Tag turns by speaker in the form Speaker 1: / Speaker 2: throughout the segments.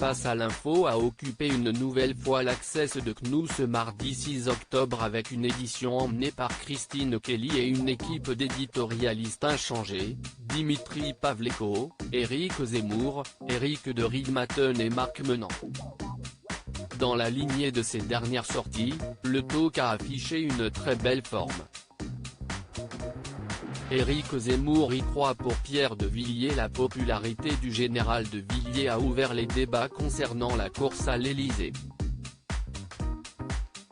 Speaker 1: Face à l'info a occupé une nouvelle fois l'access de CNews ce mardi 6 octobre avec une édition emmenée par Christine Kelly et une équipe d'éditorialistes inchangés, Dimitri Pavlenko, Éric Zemmour, Éric de Riedmaten et Marc Menant. Dans la lignée de ces dernières sorties, le talk a affiché une très belle forme. Éric Zemmour y croit pour Pierre de Villiers. La popularité du général de Villiers a ouvert les débats concernant la course à l'Élysée.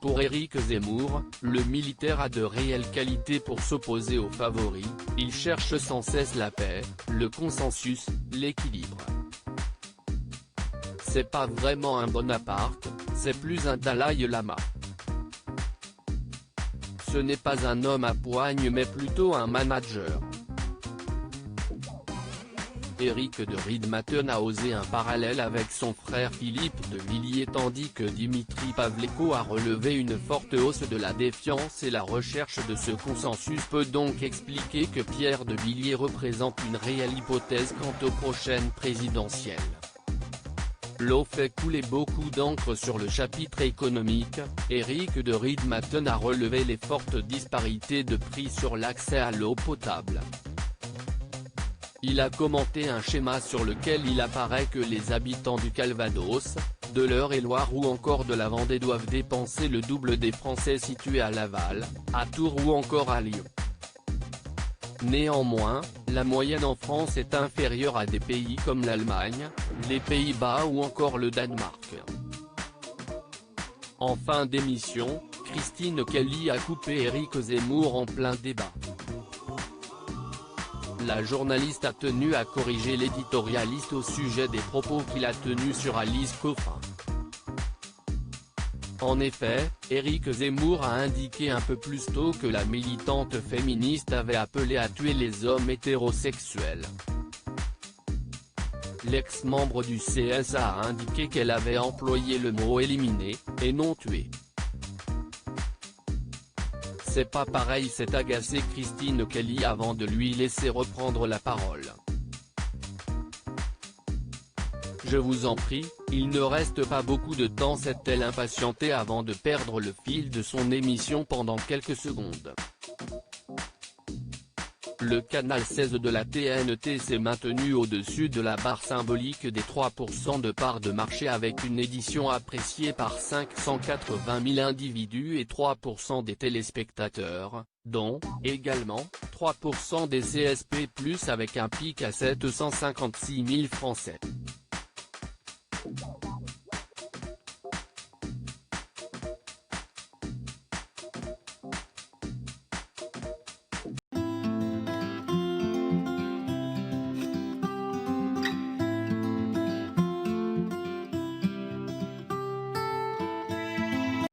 Speaker 1: Pour Éric Zemmour, le militaire a de réelles qualités pour s'opposer aux favoris, il cherche sans cesse la paix, le consensus, l'équilibre. C'est pas vraiment un Bonaparte, c'est plus un Dalai Lama. Ce n'est pas un homme à poigne mais plutôt un manager. Éric de Riedmaten a osé un parallèle avec son frère Philippe de Villiers tandis que Dimitri Pavlenko a relevé une forte hausse de la défiance et la recherche de ce consensus peut donc expliquer que Pierre de Villiers représente une réelle hypothèse quant aux prochaines présidentielles. L'eau fait couler beaucoup d'encre sur le chapitre économique. Éric de Riedmaten a relevé les fortes disparités de prix sur l'accès à l'eau potable. Il a commenté un schéma sur lequel il apparaît que les habitants du Calvados, de l'Eure-et-Loir ou encore de la Vendée doivent dépenser le double des Français situés à Laval, à Tours ou encore à Lyon. Néanmoins, la moyenne en France est inférieure à des pays comme l'Allemagne, les Pays-Bas ou encore le Danemark. En fin d'émission, Christine Kelly a coupé Éric Zemmour en plein débat. La journaliste a tenu à corriger l'éditorialiste au sujet des propos qu'il a tenus sur Alice Coffin. En effet, Éric Zemmour a indiqué un peu plus tôt que la militante féministe avait appelé à tuer les hommes hétérosexuels. L'ex-membre du CSA a indiqué qu'elle avait employé le mot éliminer, et non tuer. C'est pas pareil, s'est agacée Christine Kelly avant de lui laisser reprendre la parole. Je vous en prie, il ne reste pas beaucoup de temps, s'est-elle impatientée avant de perdre le fil de son émission pendant quelques secondes. Le canal 16 de la TNT s'est maintenu au-dessus de la barre symbolique des 3% de part de marché avec une édition appréciée par 580 000 individus et 3% des téléspectateurs, dont, également, 3% des CSP+, avec un pic à 756 000 Français.